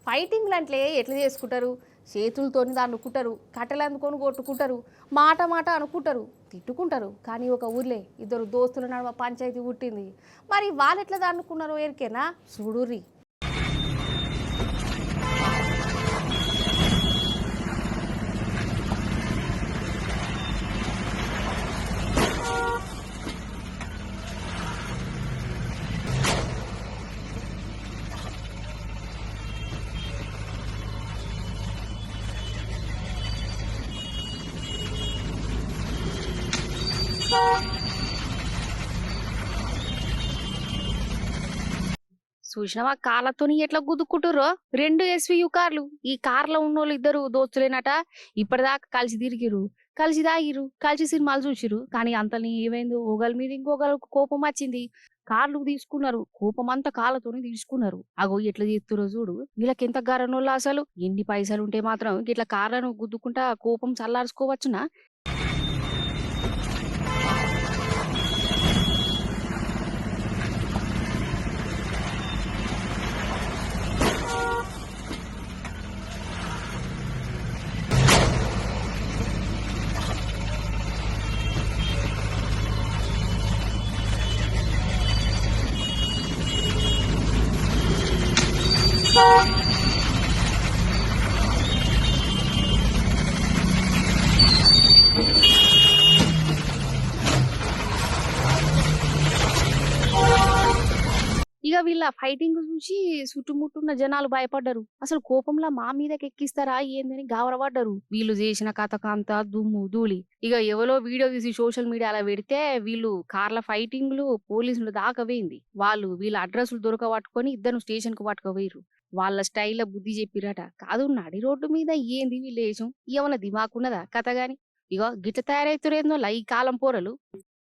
ఫైటింగ్లు అంటే ఎట్లా చేసుకుంటారు? చేతులతోని దాన్నుకుంటారు, కట్టెలు అందుకొని కొట్టుకుంటారు, మాట మాట అనుకుంటారు, తిట్టుకుంటారు. కానీ ఒక ఊర్లే ఇద్దరు దోస్తుల నడుమ పంచాయతీ పుట్టింది. మరి వాళ్ళెట్లా దాన్నుకున్నారో ఎరికేనా? చూడుర్రి. చూసినావా కార్లతోని ఎట్లా గుద్దుకుంటుర్రో? 2 ఎస్‌వియు కార్లు. ఈ కార్‌లో ఉన్నోళ్ళు ఇద్దరు దోస్తులేనట. ఇప్పటిదాకా కలిసి తిరిగిర్రు, కలిసి తాగిర్రు, కలిసి సినిమాలు చూసిర్రు. కానీ అంతల్ని ఏమైందో ఒకళ్ళ మీద ఇంకొకళ్ళకు కోపం వచ్చింది. కార్లు తీసుకున్నారు. కోపమంతా కార్లతోని తీసుకున్నారు. అగో ఎట్లా చేస్తుర్రో చూడు. వీళ్ళకెంత గరనోళ్ళు అసలు. ఎన్ని పైసలుంటే మాత్రం గిట్ల కార్లను గుద్దుకుంటా కోపం చల్లార్చుకోవచ్చునా? ఇక వీళ్ళ ఫైటింగ్ చూసి చుట్టుముట్టున్న జనాలు భయపడ్డారు. అసలు కోపంలో మా మీదకి ఎక్కిస్తారా ఏందని గాబరపడ్డారు. వీళ్ళు చేసిన కథకంతా దుమ్ము ధూళి. ఇక ఎవరో వీడియో తీసి సోషల్ మీడియాలో పెడితే వీళ్ళు కార్ల ఫైటింగ్లు పోలీసులు దాకా పోయింది. వాళ్ళు వీళ్ళ అడ్రస్లు దొరకబట్టుకొని ఇద్దరు స్టేషన్ కు పట్టుకుపోయిర్రు. వాళ్ళ స్టైల్లో బుద్ధి చెప్పిరట. కాదు నడి రోడ్డు మీద ఏంది వీళ్ళేషం? ఏమన్నా దిమాకున్నదా కథ గాని? ఇగో గిట్ల తయారైతురేందో ఈ కాలం పోరలు.